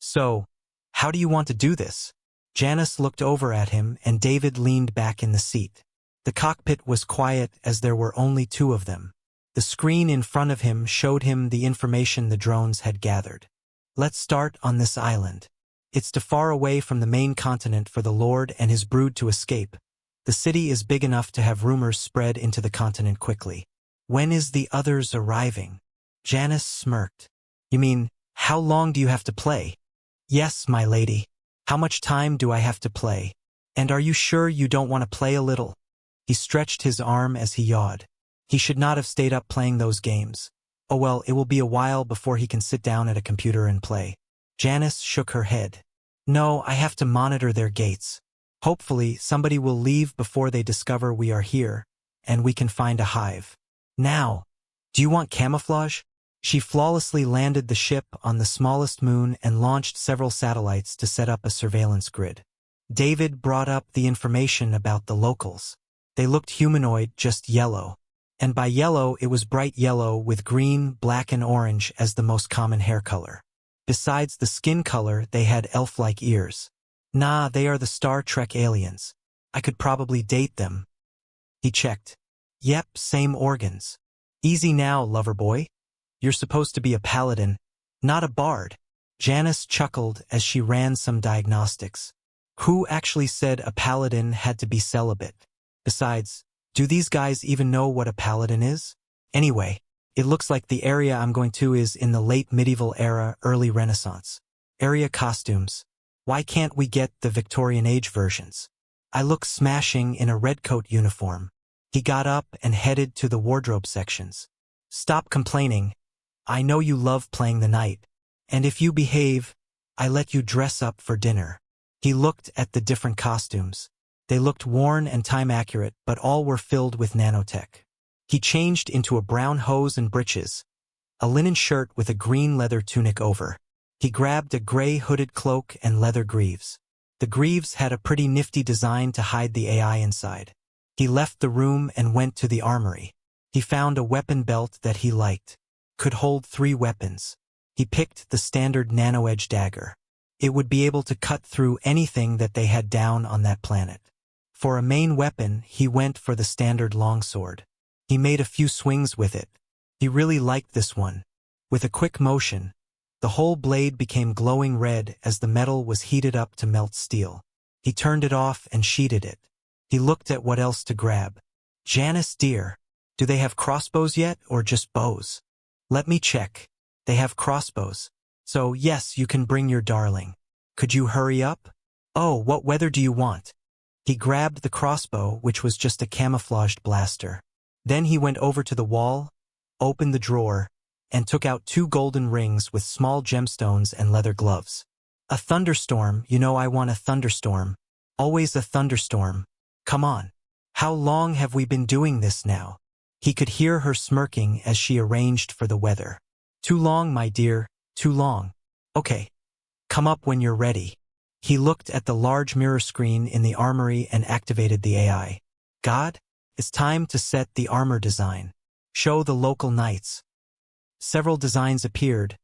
So, how do you want to do this? Janice looked over at him and David leaned back in the seat. The cockpit was quiet as there were only two of them. The screen in front of him showed him the information the drones had gathered. Let's start on this island. It's too far away from the main continent for the Lord and his brood to escape. The city is big enough to have rumors spread into the continent quickly. When is the others arriving? Janice smirked. You mean, how long do you have to play? Yes, my lady. How much time do I have to play? And are you sure you don't want to play a little? He stretched his arm as he yawed. He should not have stayed up playing those games. Oh well, it will be a while before he can sit down at a computer and play. Janice shook her head. No, I have to monitor their gates. Hopefully, somebody will leave before they discover we are here, and we can find a hive. Now, do you want camouflage? She flawlessly landed the ship on the smallest moon and launched several satellites to set up a surveillance grid. David brought up the information about the locals. They looked humanoid, just yellow. And by yellow, it was bright yellow with green, black, and orange as the most common hair color. Besides the skin color, they had elf-like ears. Nah, they are the Star Trek aliens. I could probably date them. He checked. Yep, same organs. Easy now, lover boy. You're supposed to be a paladin, not a bard. Janice chuckled as she ran some diagnostics. Who actually said a paladin had to be celibate? Besides, do these guys even know what a paladin is? Anyway, it looks like the area I'm going to is in the late medieval era, early Renaissance. Area costumes. Why can't we get the Victorian Age versions? I look smashing in a redcoat uniform. He got up and headed to the wardrobe sections. Stop complaining. I know you love playing the knight. And if you behave, I let you dress up for dinner. He looked at the different costumes. They looked worn and time-accurate, but all were filled with nanotech. He changed into a brown hose and breeches, a linen shirt with a green leather tunic over. He grabbed a gray hooded cloak and leather greaves. The greaves had a pretty nifty design to hide the AI inside. He left the room and went to the armory. He found a weapon belt that he liked. Could hold 3 weapons. He picked the standard nano-edge dagger. It would be able to cut through anything that they had down on that planet. For a main weapon, he went for the standard longsword. He made a few swings with it. He really liked this one. With a quick motion, the whole blade became glowing red as the metal was heated up to melt steel. He turned it off and sheathed it. He looked at what else to grab. Janice dear, do they have crossbows yet or just bows? Let me check. They have crossbows. So yes, you can bring your darling. Could you hurry up? Oh, what weather do you want? He grabbed the crossbow, which was just a camouflaged blaster. Then he went over to the wall, opened the drawer, and took out 2 golden rings with small gemstones and leather gloves. A thunderstorm, you know I want a thunderstorm. Always a thunderstorm. Come on. How long have we been doing this now? He could hear her smirking as she arranged for the weather. Too long, my dear, too long. Okay. Come up when you're ready. He looked at the large mirror screen in the armory and activated the AI. God, it's time to set the armor design. Show the local knights. Several designs appeared,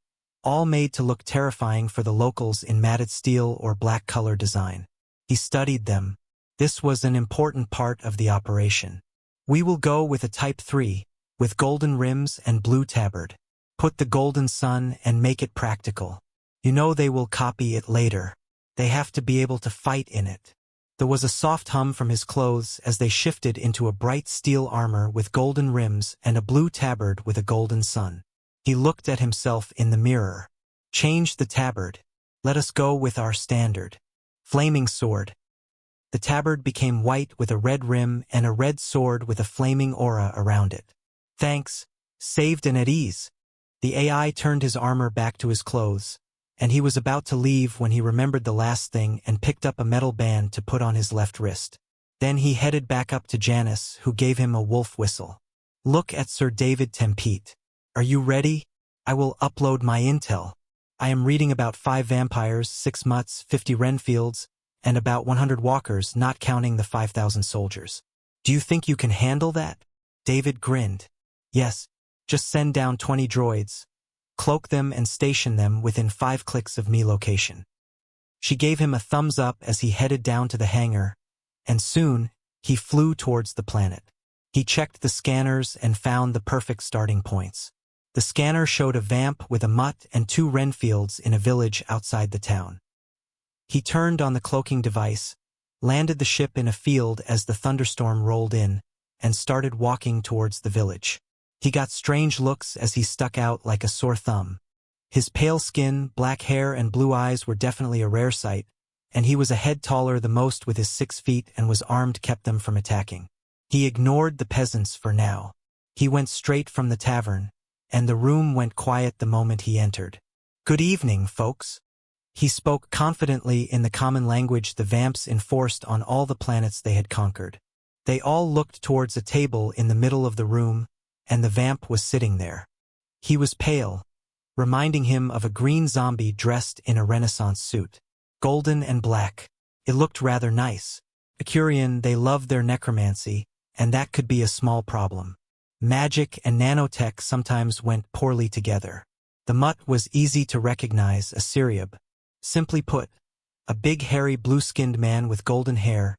all made to look terrifying for the locals in matted steel or black color design. He studied them. This was an important part of the operation. We will go with a Type 3, with golden rims and blue tabard. Put the golden sun and make it practical. You know they will copy it later. They have to be able to fight in it. There was a soft hum from his clothes as they shifted into a bright steel armor with golden rims and a blue tabard with a golden sun. He looked at himself in the mirror. Change the tabard. Let us go with our standard. Flaming sword. The tabard became white with a red rim and a red sword with a flaming aura around it. Thanks. Saved and at ease. The AI turned his armor back to his clothes, and he was about to leave when he remembered the last thing and picked up a metal band to put on his left wrist. Then he headed back up to Janice, who gave him a wolf whistle. Look at Sir David Tempete. Are you ready? I will upload my intel. I am reading about 5 vampires, 6 mutts, 50 Renfields, and about 100 walkers, not counting the 5,000 soldiers. Do you think you can handle that? David grinned. Yes, just send down 20 droids. cloak them and station them within 5 clicks of me location. She gave him a thumbs up as he headed down to the hangar, and soon, he flew towards the planet. He checked the scanners and found the perfect starting points. The scanner showed a vamp with a mutt and 2 Renfields in a village outside the town. He turned on the cloaking device, landed the ship in a field as the thunderstorm rolled in, and started walking towards the village. He got strange looks as he stuck out like a sore thumb. His pale skin, black hair, and blue eyes were definitely a rare sight, and he was a head taller the most with his 6 feet and was armed kept them from attacking. He ignored the peasants for now. He went straight from the tavern, and the room went quiet the moment he entered. "Good evening, folks." He spoke confidently in the common language the vamps enforced on all the planets they had conquered. They all looked towards a table in the middle of the room, and the vamp was sitting there. He was pale, reminding him of a green zombie dressed in a Renaissance suit. Golden and black. It looked rather nice. Ecurian, they loved their necromancy, and that could be a small problem. Magic and nanotech sometimes went poorly together. The mutt was easy to recognize, a Syriab. Simply put, a big hairy blue-skinned man with golden hair,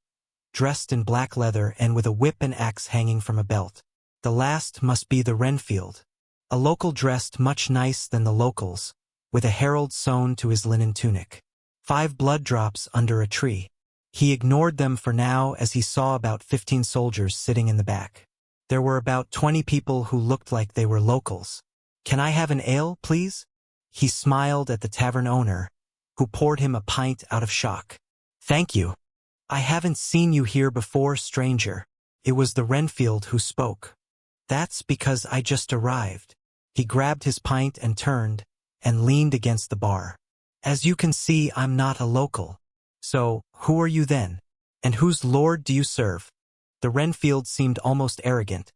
dressed in black leather and with a whip and axe hanging from a belt. The last must be the Renfield. A local dressed much nice than the locals, with a herald sewn to his linen tunic. 5 blood drops under a tree. He ignored them for now as he saw about 15 soldiers sitting in the back. There were about 20 people who looked like they were locals. "Can I have an ale, please?" He smiled at the tavern owner, who poured him a pint out of shock. "Thank you. I haven't seen you here before, stranger." It was the Renfield who spoke. "That's because I just arrived." He grabbed his pint and turned, and leaned against the bar. "As you can see, I'm not a local. So, who are you then? And whose lord do you serve?" The Renfield seemed almost arrogant,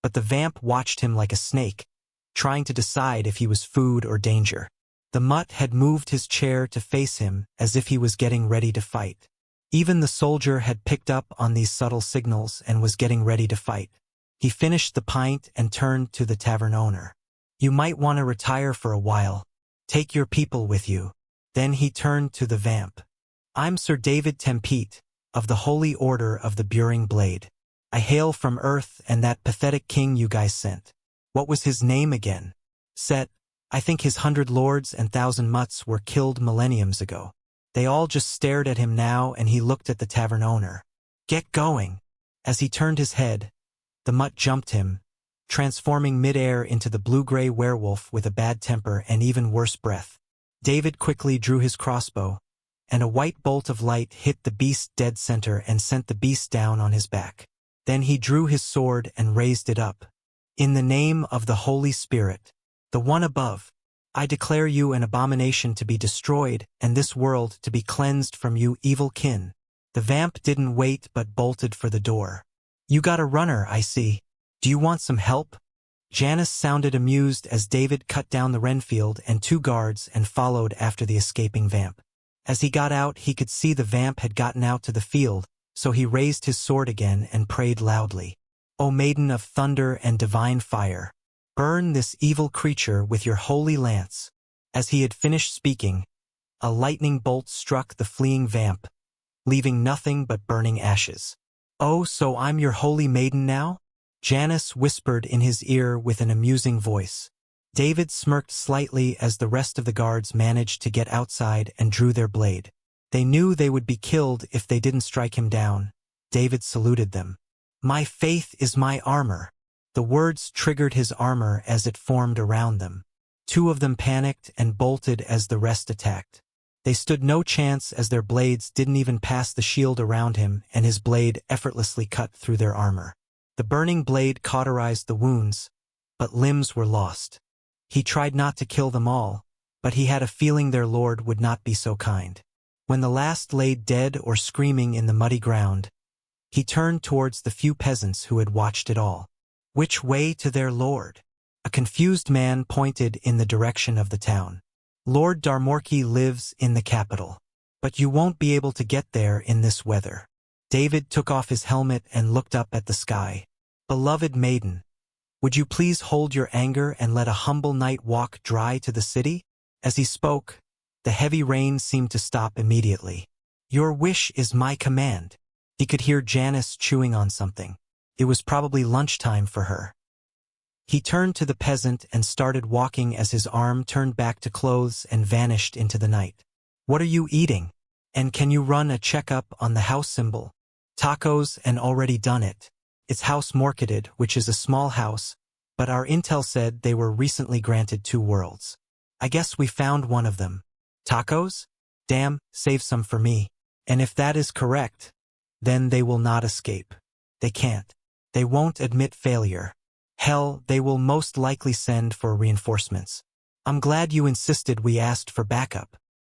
but the vamp watched him like a snake, trying to decide if he was food or danger. The mutt had moved his chair to face him as if he was getting ready to fight. Even the soldier had picked up on these subtle signals and was getting ready to fight. He finished the pint and turned to the tavern owner. "You might want to retire for a while. Take your people with you." Then he turned to the vamp. "I'm Sir David Tempete, of the Holy Order of the Buring Blade. I hail from Earth and that pathetic king you guys sent. What was his name again? Set. I think his 100 lords and 1,000 mutts were killed millenniums ago." They all just stared at him now, and he looked at the tavern owner. "Get going." As he turned his head, the mutt jumped him, transforming mid-air into the blue-gray werewolf with a bad temper and even worse breath. David quickly drew his crossbow, and a white bolt of light hit the beast dead center and sent the beast down on his back. Then he drew his sword and raised it up. "In the name of the Holy Spirit, the one above, I declare you an abomination to be destroyed and this world to be cleansed from you evil kin." The vamp didn't wait but bolted for the door. "You got a runner, I see. Do you want some help?" Janice sounded amused as David cut down the Renfield and 2 guards and followed after the escaping vamp. As he got out, he could see the vamp had gotten out to the field, so he raised his sword again and prayed loudly. "O Maiden of Thunder and Divine Fire, burn this evil creature with your holy lance." As he had finished speaking, a lightning bolt struck the fleeing vamp, leaving nothing but burning ashes. "Oh, so I'm your holy maiden now?" Janice whispered in his ear with an amusing voice. David smirked slightly as the rest of the guards managed to get outside and drew their blade. They knew they would be killed if they didn't strike him down. David saluted them. "My faith is my armor." The words triggered his armor as it formed around them. 2 of them panicked and bolted as the rest attacked. They stood no chance as their blades didn't even pass the shield around him, and his blade effortlessly cut through their armor. The burning blade cauterized the wounds, but limbs were lost. He tried not to kill them all, but he had a feeling their lord would not be so kind. When the last lay dead or screaming in the muddy ground, he turned towards the few peasants who had watched it all. "Which way to their lord?" A confused man pointed in the direction of the town. "Lord Darmorki lives in the capital. But you won't be able to get there in this weather." David took off his helmet and looked up at the sky. "Beloved maiden, Would you please hold your anger and let a humble night walk dry to the city? As he spoke, the heavy rain seemed to stop immediately. Your wish is my command. He could hear Janice chewing on something. It was probably lunchtime for her. He turned to the peasant and started walking as his arm turned back to clothes and vanished into the night. What are you eating? And can you run a checkup on the house symbol? Tacos, and already done it. It's House Morcated, which is a small house, but our intel said they were recently granted 2 worlds. I guess we found one of them. Tacos? Damn, save some for me. And if that is correct, then they will not escape. They can't. They won't admit failure. Hell, they will most likely send for reinforcements. I'm glad you insisted we asked for backup.